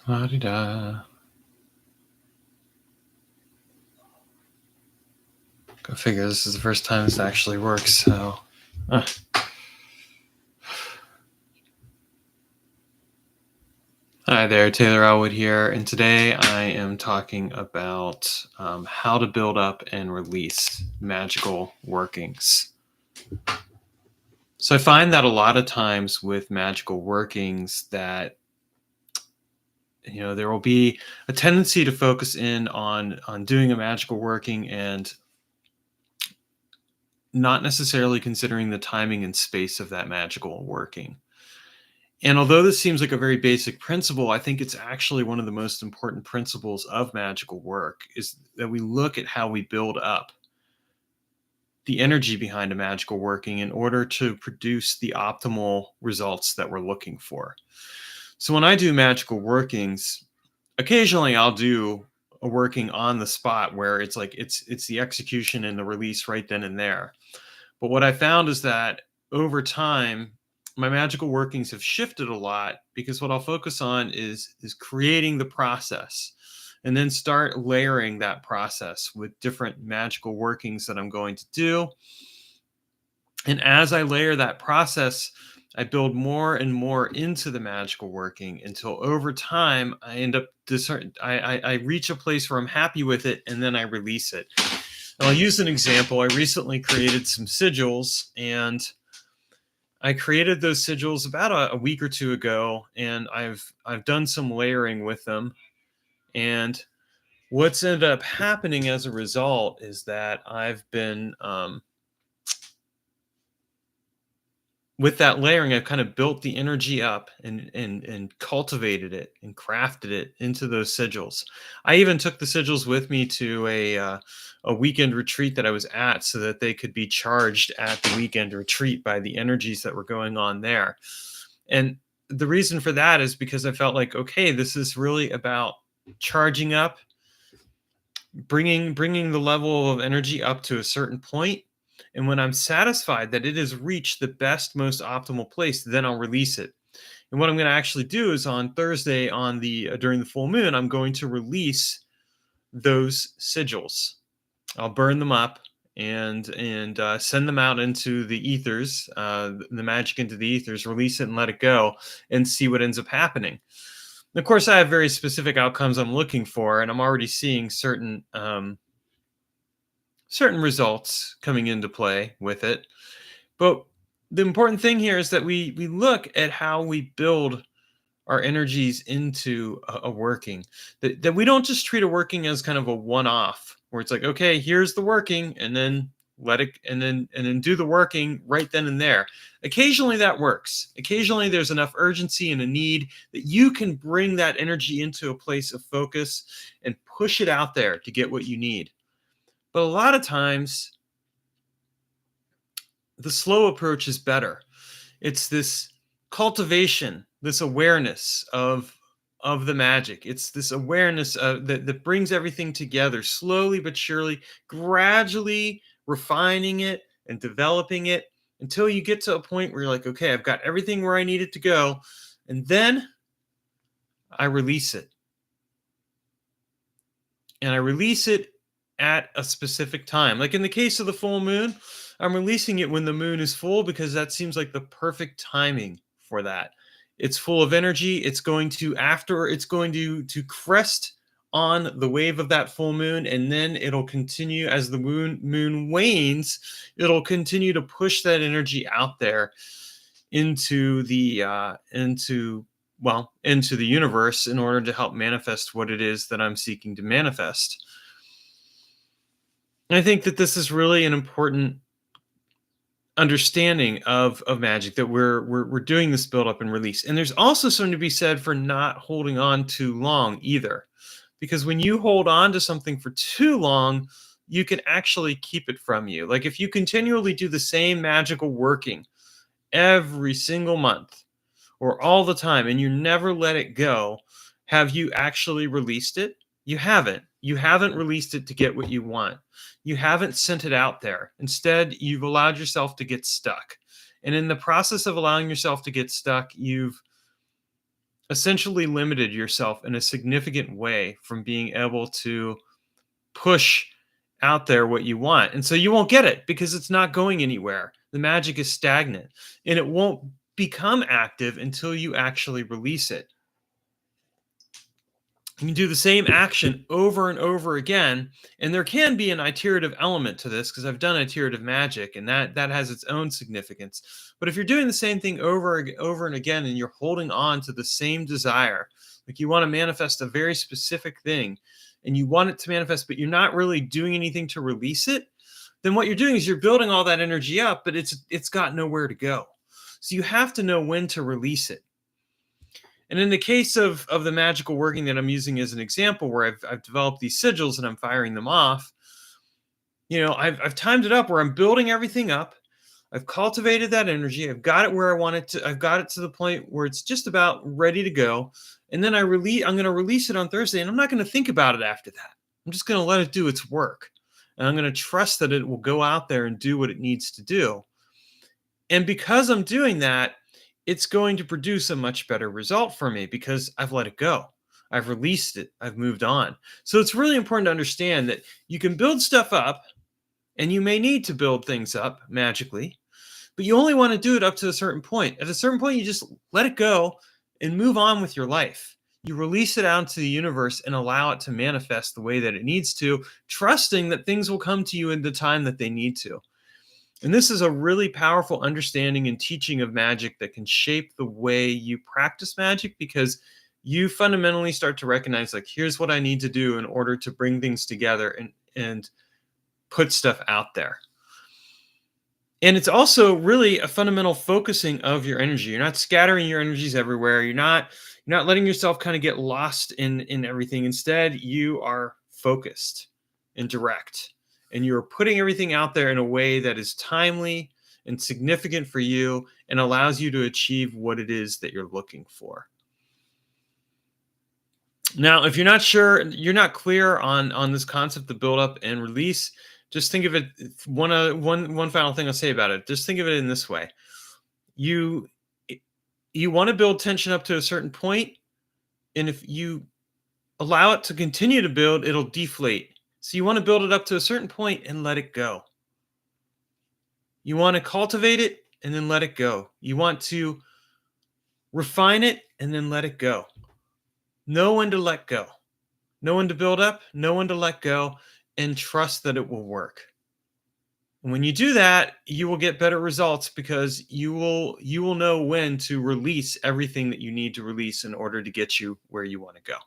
La-di-da. Go figure, this is the first time this actually works, so. Hi there, Taylor Elwood here, and today I am talking about how to build up and release magical workings. So I find that a lot of times with magical workings that there will be a tendency to focus in on doing a magical working and not necessarily considering the timing and space of that magical working. And although this seems like a very basic principle, I think it's actually one of the most important principles of magical work is that we look at how we build up the energy behind a magical working in order to produce the optimal results that we're looking for. So when I do magical workings, occasionally I'll do a working on the spot where it's like it's the execution and the release right then and there. But what I found is that over time, my magical workings have shifted a lot because what I'll focus on is creating the process and then start layering that process with different magical workings that I'm going to do. And as I layer that process, I build more and more into the magical working until over time I end up I reach a place where I'm happy with it and then I release it. And I'll use an example. I recently created some sigils, and I created those sigils about a week or two ago, and I've done some layering with them. And what's ended up happening as a result is that I've been with that layering, I've kind of built the energy up and cultivated it and crafted it into those sigils. I even took the sigils with me to a weekend retreat that I was at, so that they could be charged at the weekend retreat by the energies that were going on there. And the reason for that is because I felt like, okay, this is really about charging up, bringing the level of energy up to a certain point, and when I'm satisfied that it has reached the best, most optimal place, then I'll release it. And what I'm going to actually do is on Thursday, on the during the full moon, I'm going to release those sigils. I'll burn them up and send them out into the ethers, the magic into the ethers, release it and let it go, and see what ends up happening. Of course, I have very specific outcomes I'm looking for, and I'm already seeing certain results coming into play with it. But the important thing here is that we look at how we build our energies into a working, that we don't just treat a working as kind of a one-off where it's like, okay, here's the working, and then let it and then do the working right then and there. Occasionally that works. Occasionally there's enough urgency and a need that you can bring that energy into a place of focus and push it out there to get what you need. But a lot of times the slow approach is better. It's this cultivation, this awareness of the magic. It's this awareness that brings everything together slowly but surely, gradually refining it and developing it until you get to a point where you're like, okay, I've got everything where I need it to go. And then I release it. And I release it at a specific time. Like in the case of the full moon, I'm releasing it when the moon is full because that seems like the perfect timing for that. It's full of energy. It's going to crest on the wave of that full moon, and then it'll continue as the moon wanes. It'll continue to push that energy out there into the into the universe in order to help manifest what it is that I'm seeking to manifest. And I think that this is really an important understanding of magic, that we're doing this build up and release. And there's also something to be said for not holding on too long either. Because when you hold on to something for too long, you can actually keep it from you. Like if you continually do the same magical working every single month or all the time and you never let it go, have you actually released it? You haven't. You haven't released it to get what you want. You haven't sent it out there. Instead, you've allowed yourself to get stuck. And in the process of allowing yourself to get stuck, you've essentially limited yourself in a significant way from being able to push out there what you want. And so you won't get it because it's not going anywhere. The magic is stagnant and it won't become active until you actually release it. You can do the same action over and over again, and there can be an iterative element to this because I've done iterative magic, and that has its own significance. But if you're doing the same thing over and again, and you're holding on to the same desire, like you want to manifest a very specific thing, and you want it to manifest, but you're not really doing anything to release it, then what you're doing is you're building all that energy up, but it's got nowhere to go. So you have to know when to release it. And in the case of the magical working that I'm using as an example, where I've developed these sigils and I'm firing them off, I've timed it up where I'm building everything up. I've cultivated that energy. I've got it where I want it to. I've got it to the point where it's just about ready to go. And then I'm going to release it on Thursday, and I'm not going to think about it after that. I'm just going to let it do its work, and I'm going to trust that it will go out there and do what it needs to do. And because I'm doing that, it's going to produce a much better result for me because I've let it go. I've released it. I've moved on. So it's really important to understand that you can build stuff up and you may need to build things up magically, but you only want to do it up to a certain point. At a certain point, you just let it go and move on with your life. You release it out to the universe and allow it to manifest the way that it needs to, trusting that things will come to you in the time that they need to. And this is a really powerful understanding and teaching of magic that can shape the way you practice magic because you fundamentally start to recognize, like, here's what I need to do in order to bring things together and put stuff out there. And it's also really a fundamental focusing of your energy. You're not scattering your energies everywhere. You're not letting yourself kind of get lost in everything. Instead, you are focused and direct. And you're putting everything out there in a way that is timely and significant for you and allows you to achieve what it is that you're looking for. Now, if you're not sure, you're not clear on this concept of build up and release, just think of it. One final thing I'll say about it. Just think of it in this way: you you want to build tension up to a certain point, and if you allow it to continue to build, it'll deflate. So you want to build it up to a certain point and let it go. You want to cultivate it and then let it go. You want to refine it and then let it go. Know when to let go. Know when to build up, know when to let go, and trust that it will work. And when you do that, you will get better results because you will know when to release everything that you need to release in order to get you where you want to go.